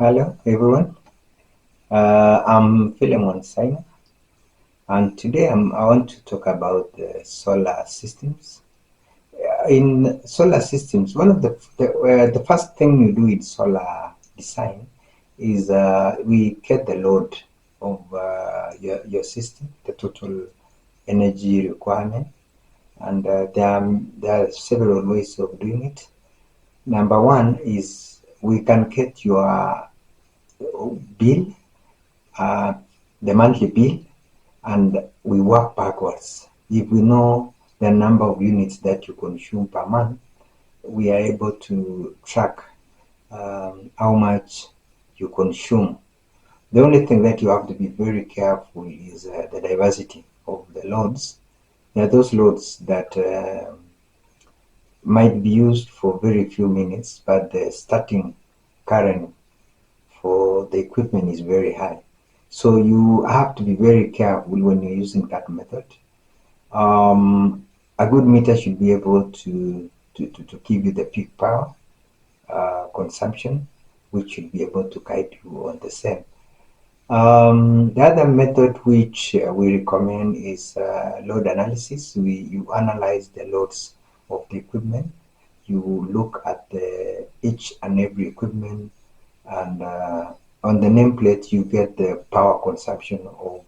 Hello everyone, I'm Philemon Saina, and today I want to talk about the solar systems. In solar systems, one of the first thing you do in solar design is we get the load of your system, the total energy requirement, and there are several ways of doing it. Number one is we can get your bill, uh, the monthly bill, and we work backwards. If we know the number of units that you consume per month, we are able to track how much you consume. The only thing that you have to be very careful is the diversity of the loads. There are those loads that might be used for very few minutes, but the starting current for the equipment is very high. So you have to be very careful when you're using that method. A good meter should be able to give you the peak power consumption, which should be able to guide you on the same. The other method which we recommend is load analysis. You analyze the loads of the equipment. You look at each and every equipment, and on the nameplate you get the power consumption of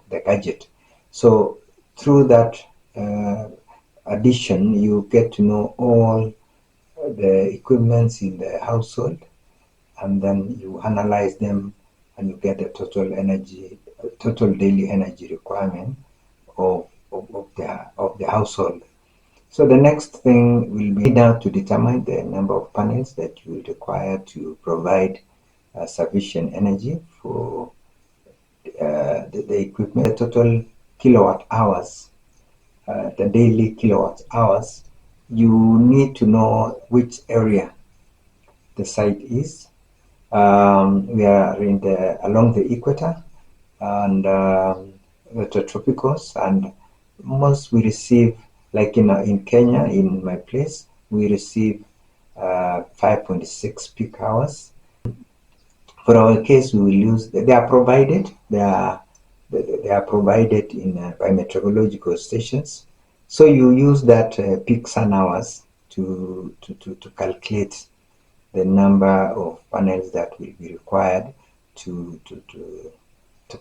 the gadget. So through that addition, you get to know all the equipments in the household, and then you analyze them, and you get the total daily energy requirement of the household. So the next thing will be now to determine the number of panels that you will require to provide sufficient energy for the equipment. The total kilowatt hours, the daily kilowatt hours, you need to know which area the site is. We are along the equator and the tropicals, and most we receive, like in Kenya, in my place, we receive 5.6 peak hours. For our case, we will use, they are provided, they are provided by meteorological stations. So you use that peak sun hours to calculate the number of panels that will be required to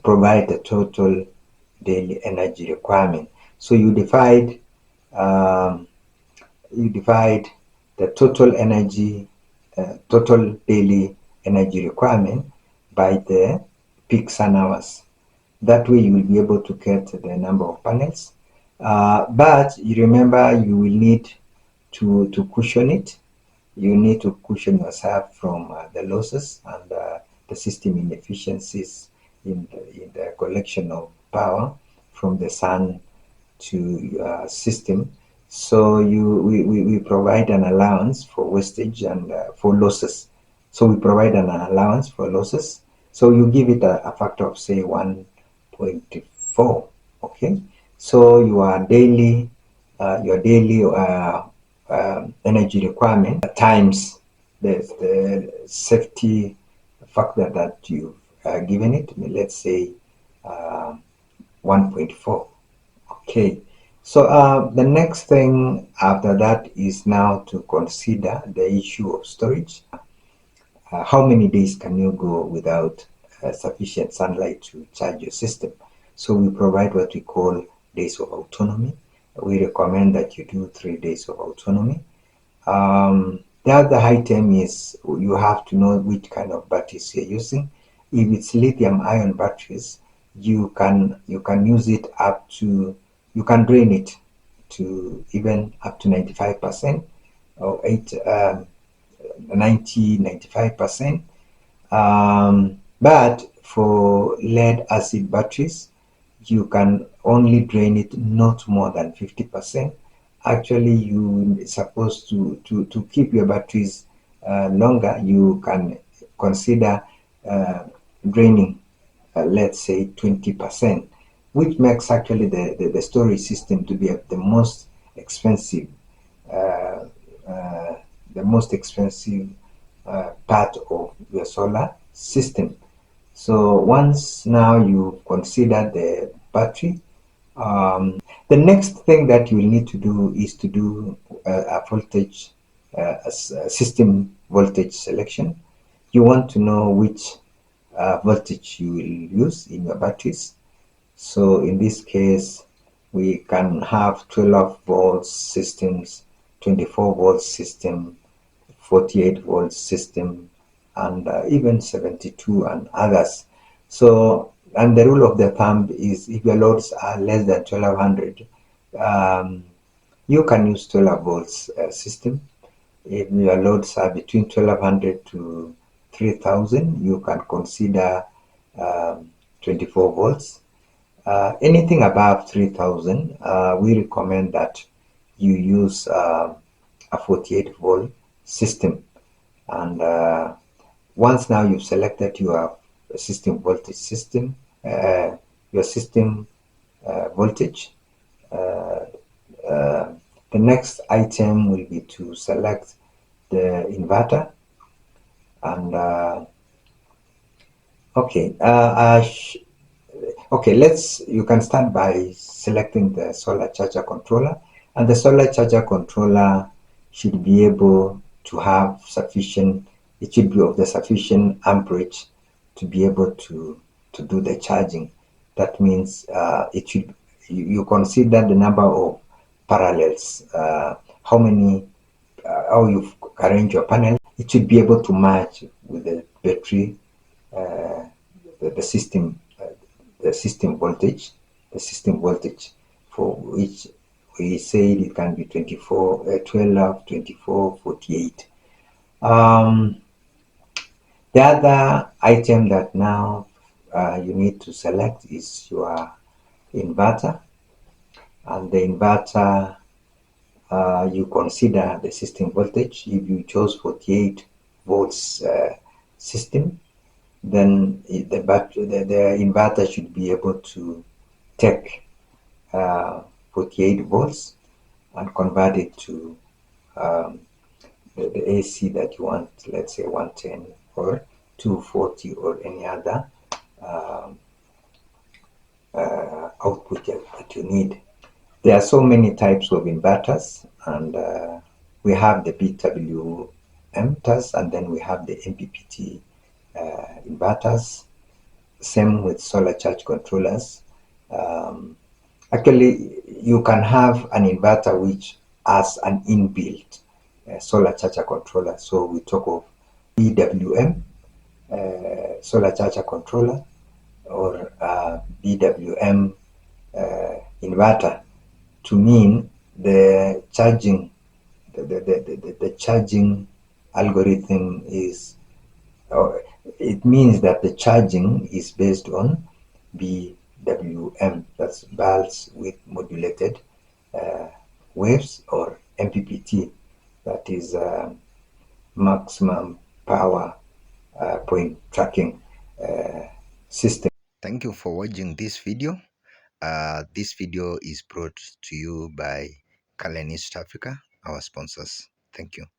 provide the total daily energy requirement. So um, you divide the total daily energy requirement by the peak sun hours. That way you will be able to get the number of panels. But you remember you will need to cushion it. You need to cushion yourself from the losses and the system inefficiencies in the collection of power from the sun to your system. So we provide an allowance for wastage and for losses. So we provide an allowance for losses. So you give it a factor of say 1.4. Okay. So your daily energy requirement times the safety factor that you've given it. Let's say uh, 1.4. Okay, so the next thing after that is now to consider the issue of storage. How many days can you go without sufficient sunlight to charge your system? So we provide what we call days of autonomy. We recommend that you do 3 days of autonomy. The other item is you have to know which kind of batteries you're using. If it's lithium ion batteries, you can use it up to, you can drain it to even up to 95% or 95%. But for lead acid batteries, you can only drain it not more than 50%. Actually, you supposed to keep your batteries longer. You can consider uh, draining, let's say 20%, which makes actually the storage system to be the most expensive, uh, uh, the most expensive part of your solar system. So once now you consider the battery, the next thing that you will need to do is to do a voltage, a system voltage selection. You want to know which voltage you will use in your batteries. So in this case, we can have 12 volts systems, 24 volts system, 48 volts system, and even 72 and others. So, and the rule of the thumb is if your loads are less than 1200, um, you can use 12 volts system. If your loads are between 1200 to 3000, you can consider 24 volts. Anything above 3000, we recommend that you use a 48 volt system. And once now you've selected your system voltage system, your system voltage, uh, uh, the next item will be to select the inverter. And okay, okay, you can start by selecting the solar charger controller, and the solar charger controller should be able to have sufficient, it should be of the sufficient amperage to be able to do the charging. That means it should, you consider the number of parallels, how you've arranged your panel. It should be able to match with the battery, uh, the system, the system voltage, the system voltage for which we say it can be 24, 12, 24, 48. The other item that now you need to select is your inverter, and the inverter, you consider the system voltage. If you chose 48 volts system, then the inverter should be able to take 48 volts and convert it to um, the AC that you want, let's say 110 or 240 or any other um, output that you need. There are so many types of inverters, and we have the PWM inverters, and then we have the MPPT inverters. Same with solar charge controllers. Um, Actually, you can have an inverter which has an inbuilt solar charger controller. So we talk of PWM, solar charger controller, or PWM inverter, to mean the charging, the charging algorithm is, it means that the charging is based on BWM, that's bulbs with modulated uh, waves, or MPPT, that is maximum power point tracking system. Thank you for watching this video. This video is brought to you by Kalen East Africa, our sponsors. Thank you.